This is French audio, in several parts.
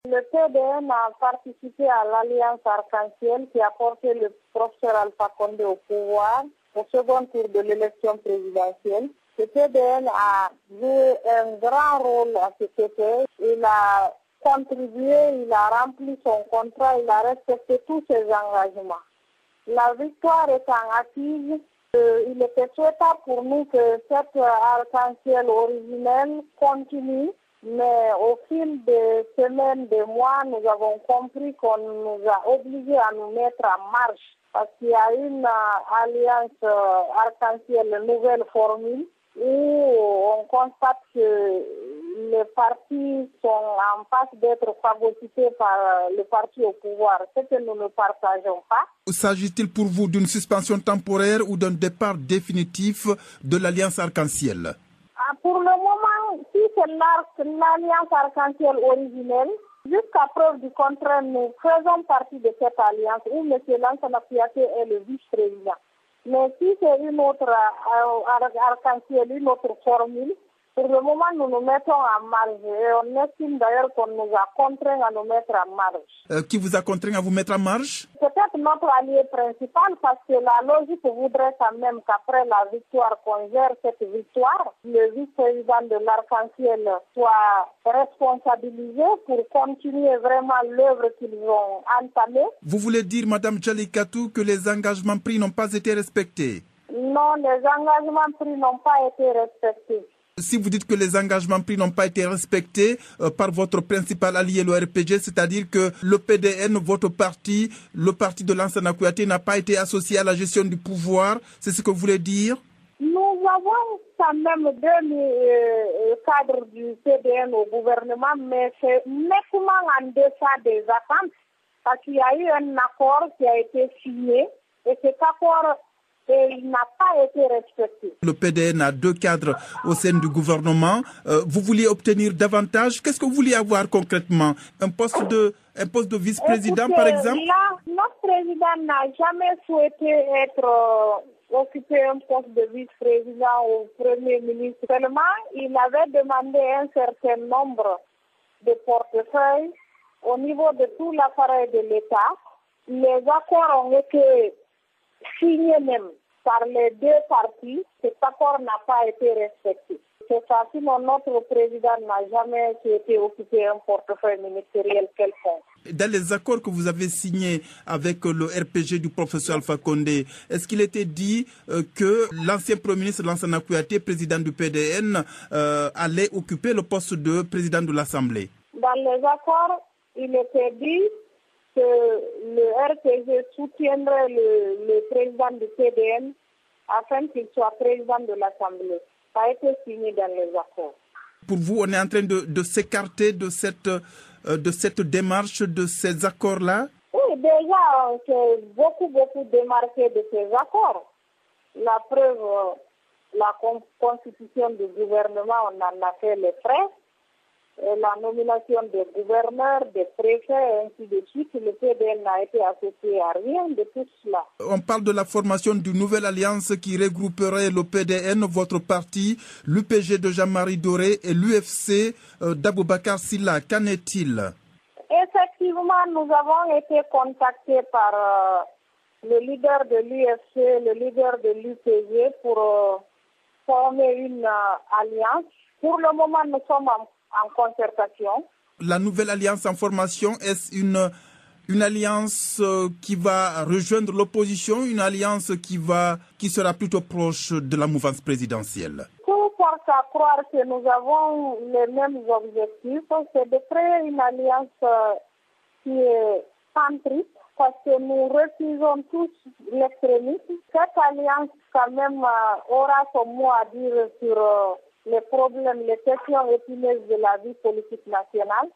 Le PDN a participé à l'Alliance Arc-en-Ciel qui a porté le professeur Alpha Condé au pouvoir au second tour de l'élection présidentielle. Le PDN a joué un grand rôle à cet effet. Il a contribué, il a rempli son contrat, il a respecté tous ses engagements. La victoire étant acquise, il était souhaitable pour nous que cette arc-en-ciel originelle continue, mais au fil des semaines, des mois, nous avons compris qu'on nous a obligés à nous mettre en marche parce qu'il y a une alliance arc-en-ciel nouvelle formule où on constate que les partis sont en passe d'être phagocytés par le parti au pouvoir, ce que nous ne partageons pas. S'agit-il pour vous d'une suspension temporaire ou d'un départ définitif de l'Alliance Arc-en-Ciel? Pour le moment, si c'est l'Alliance Arc-en-Ciel originelle, jusqu'à preuve du contraire, nous faisons partie de cette alliance où M. Lansana Kouyaté est le vice-président. Mais si c'est une autre arc-en-ciel, une autre formule, pour le moment, nous nous mettons en marge. Et on estime d'ailleurs qu'on nous a contraints à nous mettre en marge. Qui vous a contraint à vous mettre en marge? Peut-être notre allié principal, parce que la logique voudrait quand même qu'après la victoire, qu'on gère cette victoire, le vice-président de l'Arc-en-Ciel soit responsabilisé pour continuer vraiment l'œuvre qu'ils ont entamée. Vous voulez dire, Madame Djalikatou, que les engagements pris n'ont pas été respectés? Non, les engagements pris n'ont pas été respectés. Si vous dites que les engagements pris n'ont pas été respectés par votre principal allié, le RPG, c'est-à-dire que le PDN, votre parti, le parti de Lansana Kouyaté n'a pas été associé à la gestion du pouvoir, c'est ce que vous voulez dire? Nous avons quand même deux cadres du PDN au gouvernement, mais c'est nettement en deçà des attentes, parce qu'il y a eu un accord qui a été signé, et cet accord il n'a pas été respecté. Le PDN a deux cadres au sein du gouvernement. Vous vouliez obtenir davantage. Qu'est-ce que vous vouliez avoir concrètement? Un poste de vice-président, par exemple? Là, notre président n'a jamais souhaité occuper un poste de vice-président ou premier ministre. Seulement, il avait demandé un certain nombre de portefeuilles au niveau de tout l'appareil de l'État. Les accords ont été signé même par les deux partis, cet accord n'a pas été respecté. C'est ça, sinon notre président n'a jamais souhaité occuper un portefeuille ministériel quelconque. Dans les accords que vous avez signés avec le RPG du professeur Alpha Condé, est-ce qu'il était dit que l'ancien Premier ministre Lansana Kouyaté, président du PDN, allait occuper le poste de président de l'Assemblée? Dans les accords, il était dit que le RPG soutiendrait le président du PDN afin qu'il soit président de l'Assemblée. Ça a été signé dans les accords. Pour vous, on est en train de s'écarter de cette démarche, de ces accords-là? Oui, déjà, on s'est beaucoup démarqué de ces accords. La preuve, la constitution du gouvernement, on en a fait les frais. La nomination des gouverneurs, des préfets, et ainsi de suite, le PDN n'a été associé à rien de tout cela. On parle de la formation d'une nouvelle alliance qui regrouperait le PDN, votre parti, l'UPG de Jean-Marie Doré et l'UFC d'Aboubacar Silla. Qu'en est-il? Effectivement, nous avons été contactés par le leader de l'UFC, le leader de l'UPG pour former une alliance. Pour le moment, nous sommes en concertation. La nouvelle alliance en formation, est-ce une alliance qui va rejoindre l'opposition, une alliance qui sera plutôt proche de la mouvance présidentielle? Tout porte à croire que nous avons les mêmes objectifs, c'est de créer une alliance qui est centrique, parce que nous refusons tous l'extrémisme. Cette alliance, quand même, aura son mot à dire sur les problèmes, les questions épineuses de la vie politique nationale.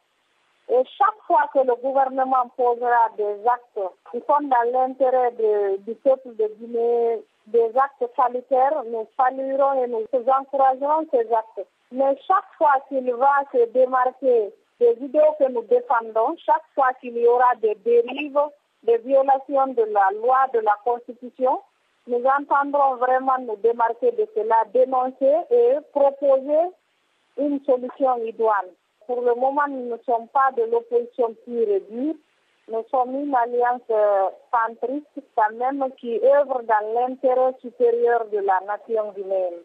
Et chaque fois que le gouvernement posera des actes qui sont dans l'intérêt du peuple de Guinée, des actes salutaires, nous saluerons et nous encouragerons ces actes. Mais chaque fois qu'il va se démarquer des idéaux que nous défendons, chaque fois qu'il y aura des dérives, des violations de la loi, de la Constitution, nous entendrons vraiment nous démarquer de cela, dénoncer et proposer une solution idoine. Pour le moment, nous ne sommes pas de l'opposition pure et dure. Nous sommes une alliance centriste quand même qui œuvre dans l'intérêt supérieur de la nation guinéenne.